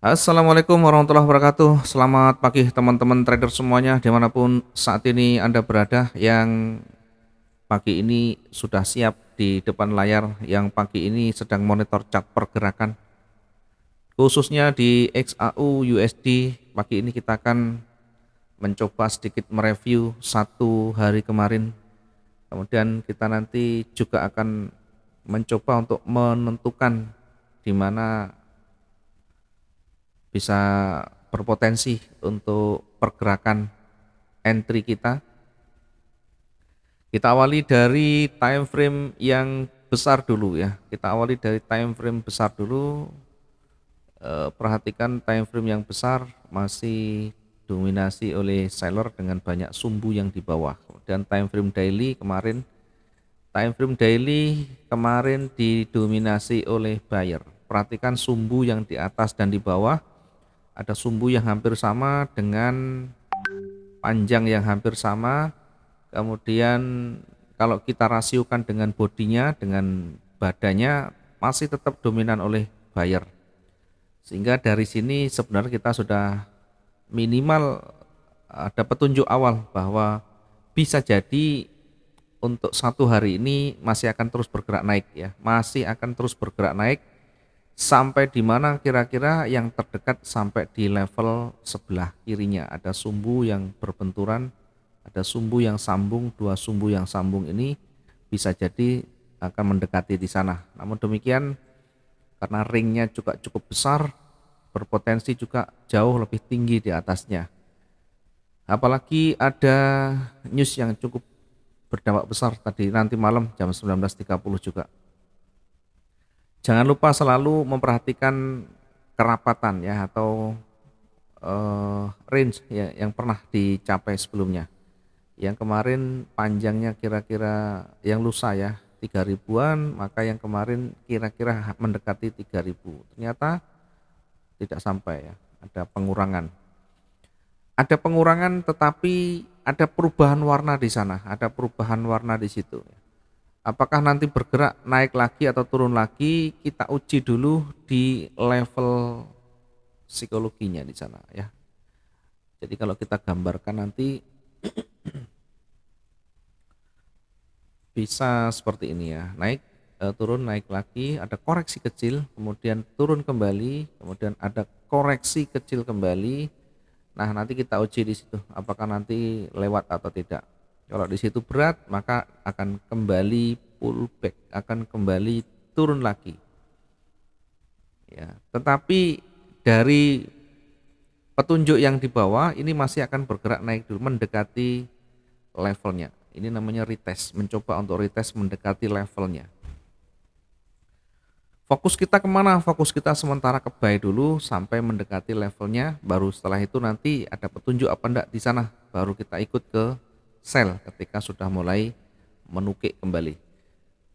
Assalamualaikum warahmatullahi wabarakatuh. Selamat pagi teman-teman trader semuanya dimanapun saat ini Anda berada, yang pagi ini sudah siap di depan layar, yang pagi ini sedang monitor chart pergerakan khususnya di XAU USD. Pagi ini kita akan mencoba sedikit mereview satu hari kemarin, kemudian kita nanti juga akan mencoba untuk menentukan di mana bisa berpotensi untuk pergerakan entry kita. Kita awali dari time frame yang besar dulu ya. Kita awali dari time frame besar dulu. Perhatikan time frame yang besar masih dominasi oleh seller dengan banyak sumbu yang di bawah. Kemudian time frame daily kemarin didominasi oleh buyer. Perhatikan sumbu yang di atas dan di bawah. Ada sumbu yang hampir sama dengan panjang yang hampir sama. Kemudian kalau kita rasiokan dengan bodinya, dengan badannya, masih tetap dominan oleh buyer. Sehingga dari sini sebenarnya kita sudah minimal ada petunjuk awal bahwa bisa jadi untuk satu hari ini masih akan terus bergerak naik ya, masih akan terus bergerak naik sampai di mana kira-kira yang terdekat sampai di level sebelah kirinya. Ada sumbu yang berbenturan, ada sumbu yang sambung, dua sumbu yang sambung ini bisa jadi akan mendekati di sana. Namun demikian, karena ringnya juga cukup besar, berpotensi juga jauh lebih tinggi di atasnya. Apalagi ada news yang cukup berdampak besar tadi nanti malam jam 19.30 juga. Jangan lupa selalu memperhatikan kerapatan ya, atau range ya yang pernah dicapai sebelumnya. Yang kemarin panjangnya kira-kira yang lusa ya 3.000-an, maka yang kemarin kira-kira mendekati 3.000. Ternyata tidak sampai ya, ada pengurangan. Ada pengurangan tetapi ada perubahan warna di sana, ada perubahan warna di situ. Apakah nanti bergerak naik lagi atau turun lagi, kita uji dulu di level psikologinya di sana ya. Jadi kalau kita gambarkan nanti bisa seperti ini ya, naik turun, naik lagi, ada koreksi kecil, kemudian turun kembali, kemudian ada koreksi kecil kembali. Nah, nanti kita uji di situ apakah nanti lewat atau tidak. Kalau di situ berat, maka akan kembali pullback, akan kembali turun lagi. Ya, tetapi dari petunjuk yang di bawah ini masih akan bergerak naik dulu mendekati levelnya. Ini namanya retest, mencoba untuk retest mendekati levelnya. Fokus kita kemana? Fokus kita sementara ke buy dulu sampai mendekati levelnya, baru setelah itu nanti ada petunjuk apa enggak di sana, baru kita ikut ke sell ketika sudah mulai menukik kembali.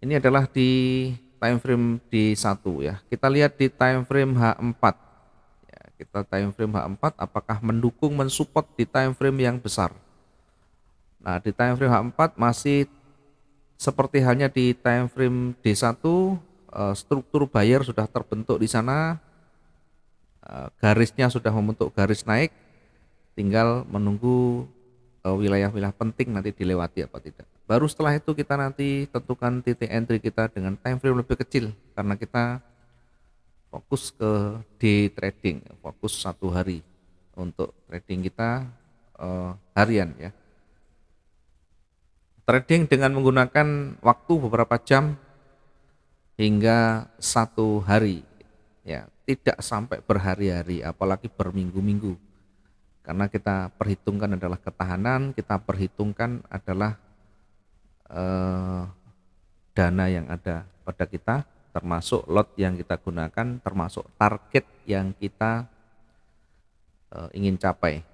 Ini adalah di time frame di satu ya. Kita lihat di time frame H4. Ya, kita time frame H4 apakah mendukung, mensupport di time frame yang besar. Nah, di time frame H4 masih seperti halnya di time frame D1, struktur buyer sudah terbentuk di sana, garisnya sudah membentuk garis naik, tinggal menunggu wilayah-wilayah penting nanti dilewati apa tidak. Baru setelah itu kita nanti tentukan titik entry kita dengan time frame lebih kecil, karena kita fokus ke day trading, fokus satu hari untuk trading kita harian ya. Trading dengan menggunakan waktu beberapa jam hingga satu hari ya, tidak sampai berhari-hari apalagi berminggu-minggu, karena kita perhitungkan adalah ketahanan, kita perhitungkan adalah dana yang ada pada kita, termasuk lot yang kita gunakan, termasuk target yang kita ingin capai.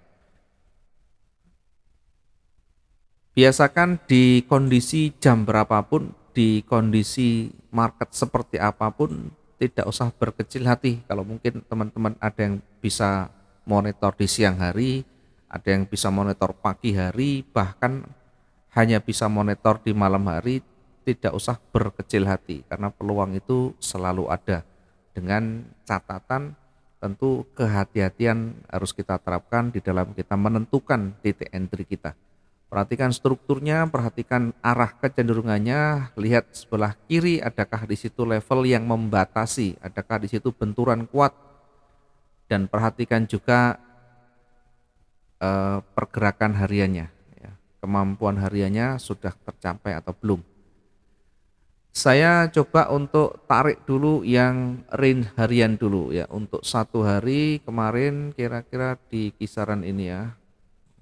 Biasakan di kondisi jam berapapun, di kondisi market seperti apapun, tidak usah berkecil hati. Kalau mungkin teman-teman ada yang bisa monitor di siang hari, ada yang bisa monitor pagi hari, bahkan hanya bisa monitor di malam hari, tidak usah berkecil hati karena peluang itu selalu ada, dengan catatan tentu kehati-hatian harus kita terapkan di dalam kita menentukan titik entry kita. Perhatikan strukturnya, perhatikan arah kecenderungannya, lihat sebelah kiri adakah di situ level yang membatasi, adakah di situ benturan kuat, dan perhatikan juga pergerakan hariannya, ya. Kemampuan hariannya sudah tercapai atau belum. Saya coba untuk tarik dulu yang range harian dulu ya. Untuk satu hari kemarin kira-kira di kisaran ini ya.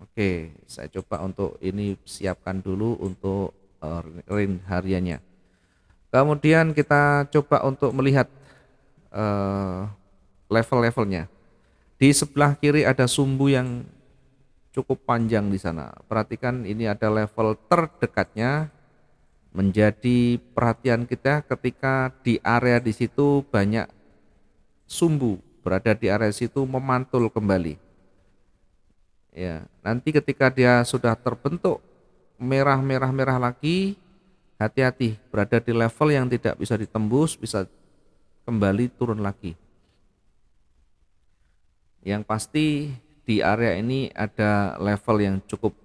Oke, saya coba untuk ini siapkan dulu untuk range hariannya. Kemudian kita coba untuk melihat eh, level-levelnya. Di sebelah kiri ada sumbu yang cukup panjang di sana. Perhatikan ini ada level terdekatnya, menjadi perhatian kita ketika di area di situ banyak sumbu berada di area situ memantul kembali. Ya, nanti ketika dia sudah terbentuk merah-merah-merah lagi, hati-hati berada di level yang tidak bisa ditembus, bisa kembali turun lagi. Yang pasti di area ini ada level yang cukup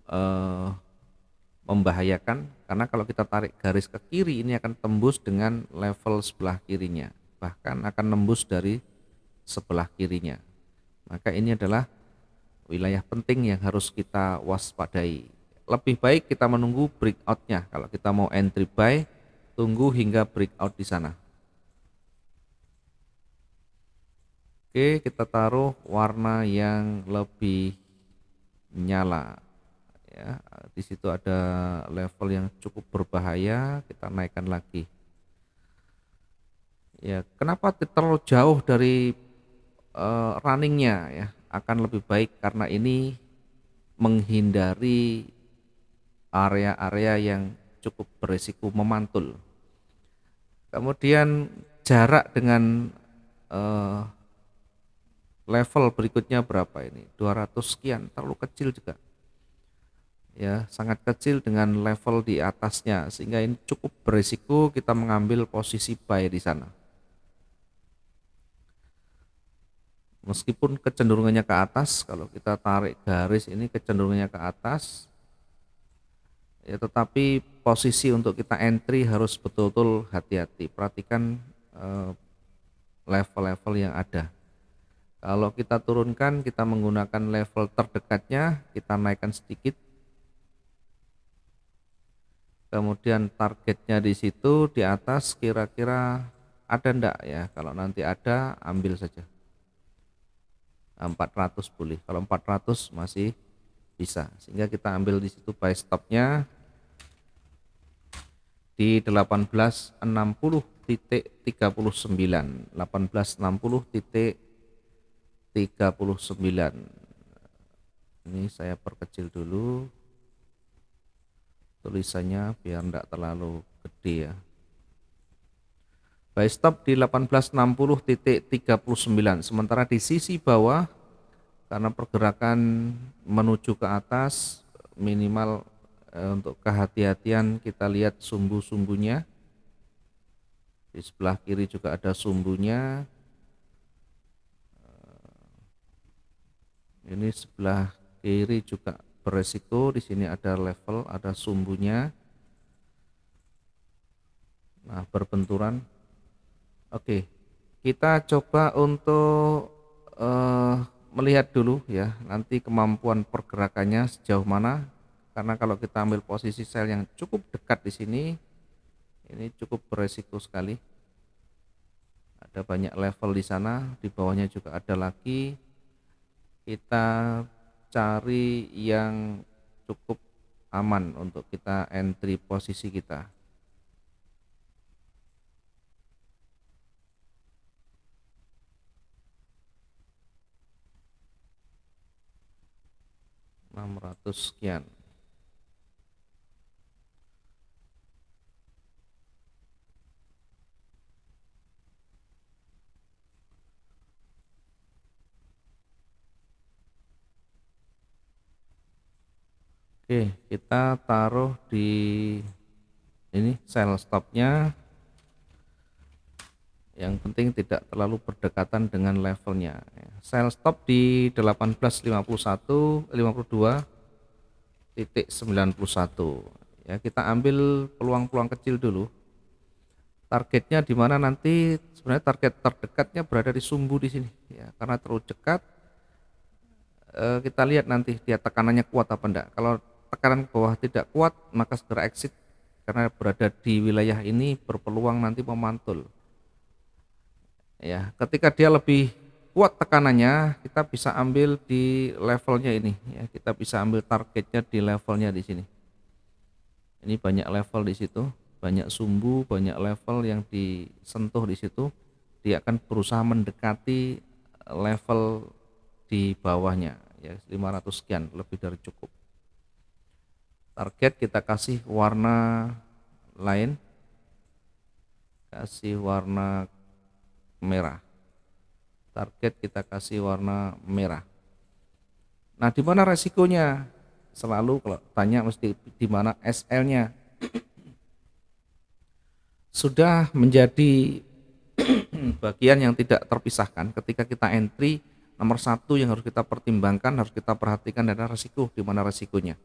eh, membahayakan, karena kalau kita tarik garis ke kiri ini akan tembus dengan level sebelah kirinya, bahkan akan nembus dari sebelah kirinya. Maka ini adalah wilayah penting yang harus kita waspadai. Lebih baik kita menunggu breakout-nya. Kalau kita mau entry buy, tunggu hingga breakout di sana. Oke, kita taruh warna yang lebih nyala ya. Di situ ada level yang cukup berbahaya, kita naikkan lagi. Ya, kenapa terlalu jauh dari runningnya ya? Akan lebih baik karena ini menghindari area-area yang cukup berisiko memantul. Kemudian jarak dengan eh, level berikutnya berapa ini? 200 sekian, terlalu kecil juga. Ya, sangat kecil dengan level di atasnya sehingga ini cukup berisiko kita mengambil posisi buy di sana. Meskipun kecenderungannya ke atas, kalau kita tarik garis ini kecenderungannya ke atas, ya, tetapi posisi untuk kita entry harus betul-betul hati-hati. Perhatikan level-level yang ada. Kalau kita turunkan, kita menggunakan level terdekatnya, kita naikkan sedikit. Kemudian targetnya di situ di atas kira-kira ada enggak ya? Kalau nanti ada, ambil saja. 400 boleh. Kalau 400 masih bisa. Sehingga kita ambil di situ buy stopnya di 1860.39, 1860.39. Ini saya perkecil dulu tulisannya biar enggak terlalu gede ya. Buy stop di 1860.39. Sementara di sisi bawah karena pergerakan menuju ke atas minimal untuk kehati-hatian kita lihat sumbu-sumbunya. Di sebelah kiri juga ada sumbunya. Ini sebelah kiri juga beresiko, di sini ada level, ada sumbunya. Nah, berbenturan. Oke, kita coba untuk melihat dulu ya, nanti kemampuan pergerakannya sejauh mana. Karena kalau kita ambil posisi sell yang cukup dekat di sini, ini cukup beresiko sekali. Ada banyak level di sana, di bawahnya juga ada lagi. Kita cari yang cukup aman untuk kita entry posisi kita. 600 sekian. Oke, kita taruh di ini sell stopnya Yang penting tidak terlalu berdekatan dengan levelnya. Sell stop di 1851,52,91. Ya, kita ambil peluang-peluang kecil dulu. Targetnya di mana nanti sebenarnya target terdekatnya berada di sumbu di sini ya, karena terlalu dekat. Kita lihat nanti dia tekanannya kuat apa enggak. Kalau tekanan ke bawah tidak kuat, maka segera exit karena berada di wilayah ini berpeluang nanti memantul. Ya, ketika dia lebih kuat tekanannya, kita bisa ambil di levelnya ini ya, kita bisa ambil targetnya di levelnya di sini. Ini banyak level di situ, banyak sumbu, banyak level yang disentuh di situ. Dia akan berusaha mendekati level di bawahnya ya, 500 sekian, lebih dari cukup. Target kita kasih warna lain, kasih warna merah. Target kita kasih warna merah. Nah, di mana resikonya? Selalu kalau tanya mesti di mana SL-nya. Sudah menjadi bagian yang tidak terpisahkan ketika kita entry. Nomor satu yang harus kita pertimbangkan, harus kita perhatikan adalah resiko. Di mana resikonya?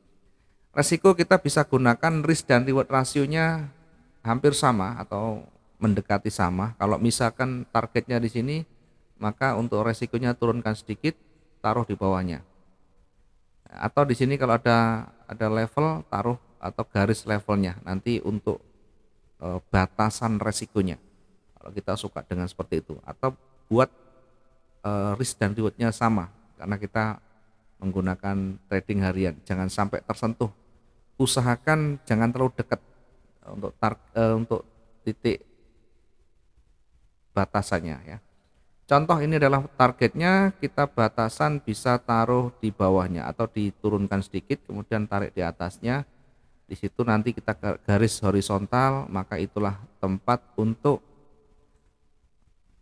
Resiko kita bisa gunakan risk dan reward rasionya hampir sama atau mendekati sama. Kalau misalkan targetnya di sini, maka untuk resikonya turunkan sedikit, taruh di bawahnya. Atau di sini kalau ada level, taruh atau garis levelnya nanti untuk batasan resikonya. Kalau kita suka dengan seperti itu, atau buat risk dan rewardnya sama karena kita menggunakan trading harian, jangan sampai tersentuh. Usahakan jangan terlalu dekat untuk titik batasannya ya. Contoh ini adalah targetnya, kita batasan bisa taruh di bawahnya atau diturunkan sedikit kemudian tarik di atasnya. Di situ nanti kita garis horizontal, maka itulah tempat untuk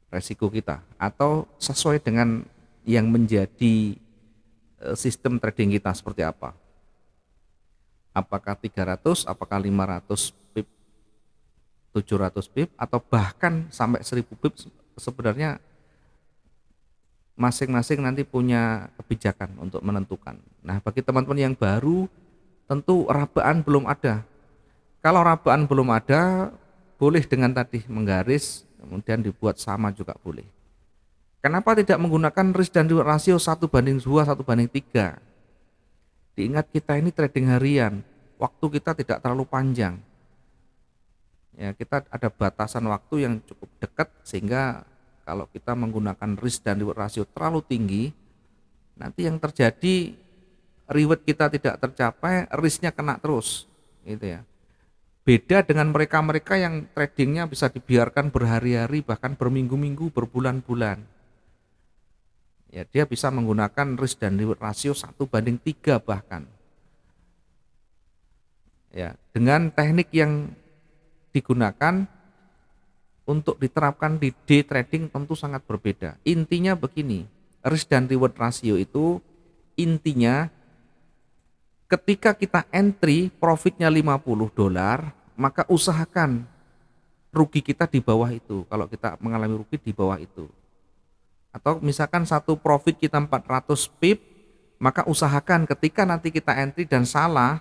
resiko kita atau sesuai dengan yang menjadi sistem trading kita seperti apa. Apakah 300, apakah 500 pip, 700 pip, atau bahkan sampai 1000 pip. Sebenarnya masing-masing nanti punya kebijakan untuk menentukan. Nah, bagi teman-teman yang baru, tentu rabaan belum ada. Kalau rabaan belum ada, boleh dengan tadi menggaris, kemudian dibuat sama juga boleh. Kenapa tidak menggunakan risk dan reward rasio 1:2, 1:3? Diingat kita ini trading harian, waktu kita tidak terlalu panjang. Ya, kita ada batasan waktu yang cukup dekat sehingga kalau kita menggunakan risk dan reward rasio terlalu tinggi, nanti yang terjadi reward kita tidak tercapai, risknya kena terus, gitu ya. Beda dengan mereka-mereka yang tradingnya bisa dibiarkan berhari-hari, bahkan berminggu-minggu, berbulan-bulan. Ya, dia bisa menggunakan risk dan reward rasio 1:3 bahkan. Ya, dengan teknik yang digunakan untuk diterapkan di day trading tentu sangat berbeda. Intinya begini, risk dan reward rasio itu intinya ketika kita entry profitnya $50, maka usahakan rugi kita di bawah itu. Kalau kita mengalami rugi di bawah itu. Atau misalkan satu profit kita 400 pip, maka usahakan ketika nanti kita entry dan salah,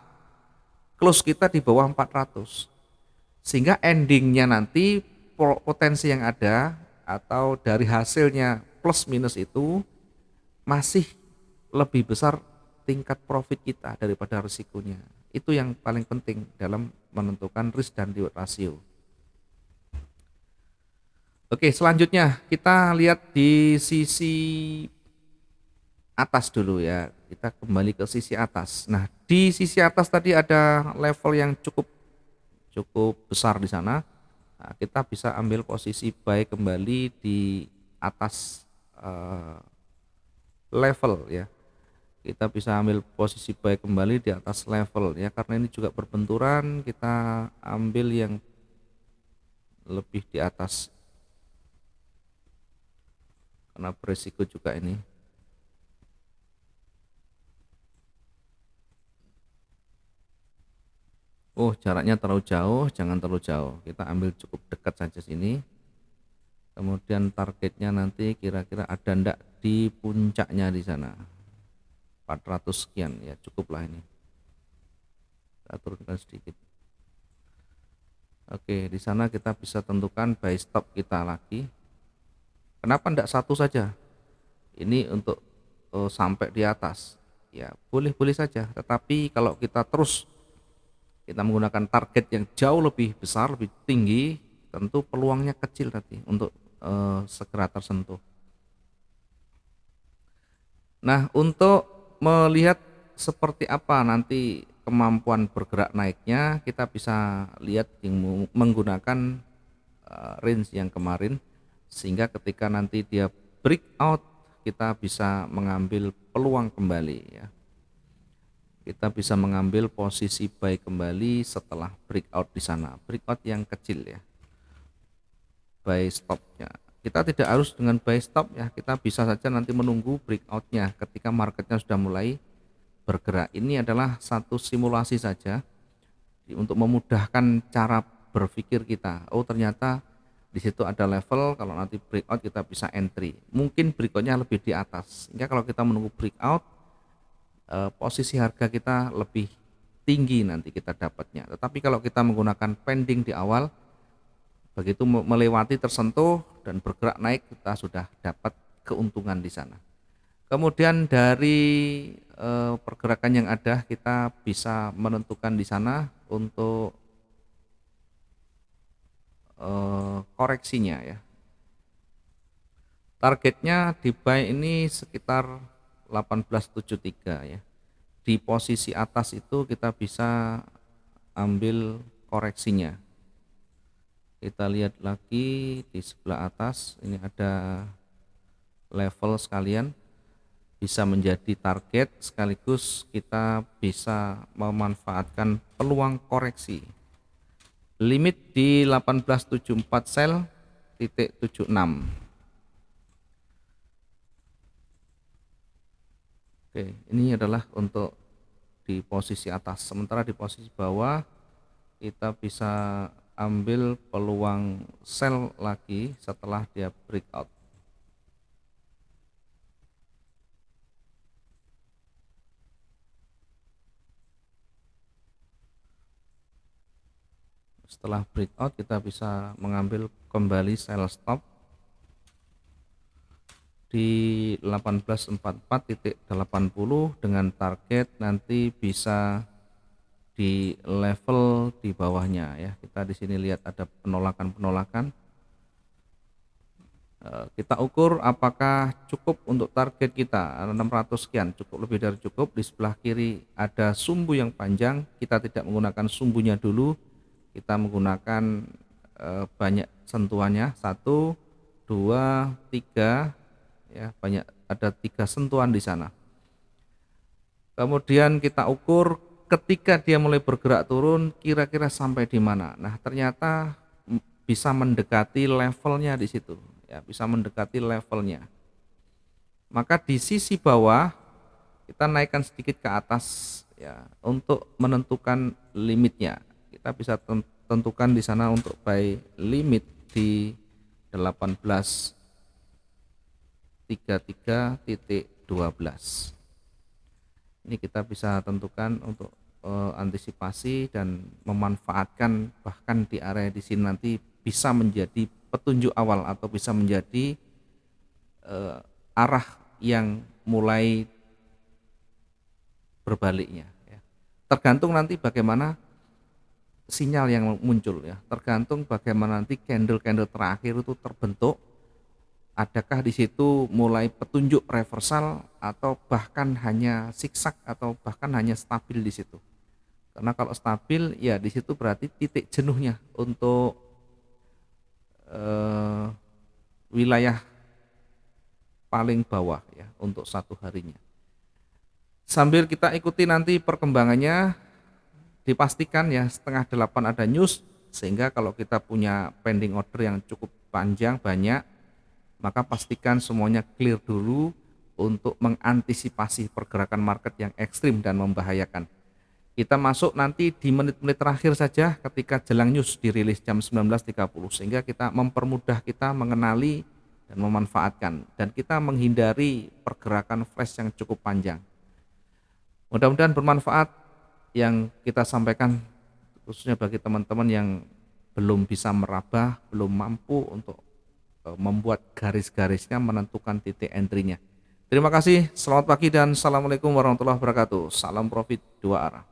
close kita di bawah 400. Sehingga endingnya nanti potensi yang ada atau dari hasilnya plus minus itu masih lebih besar tingkat profit kita daripada risikonya. Itu yang paling penting dalam menentukan risk dan reward rasio. Oke, selanjutnya kita lihat di sisi atas dulu ya. Kita kembali ke sisi atas. Nah, di sisi atas tadi ada level yang cukup besar di sana. Nah, kita bisa ambil posisi buy kembali di atas level ya. Kita bisa ambil posisi buy kembali di atas level ya, karena ini juga berbenturan. Kita ambil yang lebih di atas karena berisiko juga ini. Oh, jaraknya terlalu jauh, jangan terlalu jauh. Kita ambil cukup dekat saja sini. Kemudian targetnya nanti kira-kira ada ndak di puncaknya di sana. 400 sekian ya, cukuplah ini. Kita turunkan sedikit. Oke, di sana kita bisa tentukan buy stop kita lagi. Kenapa ndak satu saja? Ini untuk sampai di atas. Ya, boleh-boleh saja, tetapi kalau kita terus kita menggunakan target yang jauh lebih besar, lebih tinggi, tentu peluangnya kecil tadi untuk segera tersentuh. Nah, untuk melihat seperti apa nanti kemampuan bergerak naiknya, kita bisa lihat yang menggunakan range yang kemarin, sehingga ketika nanti dia breakout kita bisa mengambil peluang kembali ya. Kita bisa mengambil posisi buy kembali setelah breakout di sana, breakout yang kecil ya. Buy stopnya kita tidak harus dengan buy stop ya, kita bisa saja nanti menunggu breakoutnya ketika marketnya sudah mulai bergerak. Ini adalah satu simulasi saja untuk memudahkan cara berpikir kita. Oh, ternyata di situ ada level, kalau nanti breakout kita bisa entry. Mungkin breakoutnya lebih di atas, sehingga kalau kita menunggu breakout posisi harga kita lebih tinggi nanti kita dapatnya. Tetapi kalau kita menggunakan pending di awal, begitu melewati tersentuh dan bergerak naik, kita sudah dapat keuntungan di sana. Kemudian dari pergerakan yang ada, kita bisa menentukan di sana untuk koreksinya ya. Targetnya di buy ini sekitar 1873 ya. Di posisi atas itu kita bisa ambil koreksinya. Kita lihat lagi di sebelah atas, ini ada level sekalian, bisa menjadi target sekaligus kita bisa memanfaatkan peluang koreksi. Limit di 1874 sell titik 76. Oke, ini adalah untuk di posisi atas. Sementara di posisi bawah kita bisa ambil peluang sell lagi setelah dia breakout. Setelah breakout kita bisa mengambil kembali sell stop di 1844.80 dengan target nanti bisa di level di bawahnya ya. Kita di sini lihat ada penolakan-penolakan. Kita ukur apakah cukup untuk target kita 600 sekian, cukup, lebih dari cukup. Di sebelah kiri ada sumbu yang panjang, kita tidak menggunakan sumbunya dulu, kita menggunakan banyak sentuhannya, 1, 2, 3 ya, banyak, ada 3 sentuhan di sana. Kemudian kita ukur ketika dia mulai bergerak turun kira-kira sampai di mana. Nah, ternyata bisa mendekati levelnya di situ ya, bisa mendekati levelnya. Maka di sisi bawah kita naikkan sedikit ke atas ya untuk menentukan limitnya. Kita bisa tentukan di sana untuk buy limit di 1833.12. Ini kita bisa tentukan untuk antisipasi dan memanfaatkan, bahkan di area di sini nanti bisa menjadi petunjuk awal atau bisa menjadi arah yang mulai berbaliknya ya. Tergantung nanti bagaimana sinyal yang muncul ya, tergantung bagaimana nanti candle-candle terakhir itu terbentuk. Adakah di situ mulai petunjuk reversal atau bahkan hanya zigzag atau bahkan hanya stabil di situ. Karena kalau stabil ya di situ berarti titik jenuhnya untuk wilayah paling bawah ya untuk satu harinya. Sambil kita ikuti nanti perkembangannya, dipastikan ya 7:30 ada news, sehingga kalau kita punya pending order yang cukup panjang banyak, maka pastikan semuanya clear dulu untuk mengantisipasi pergerakan market yang ekstrim dan membahayakan. Kita masuk nanti di menit-menit terakhir saja ketika jelang news dirilis jam 19.30, sehingga kita mempermudah kita mengenali dan memanfaatkan, dan kita menghindari pergerakan flash yang cukup panjang. Mudah-mudahan bermanfaat yang kita sampaikan, khususnya bagi teman-teman yang belum bisa meraba, belum mampu untuk membuat garis-garisnya, menentukan titik entry-nya. Terima kasih, selamat pagi dan assalamualaikum warahmatullahi wabarakatuh. Salam profit dua arah.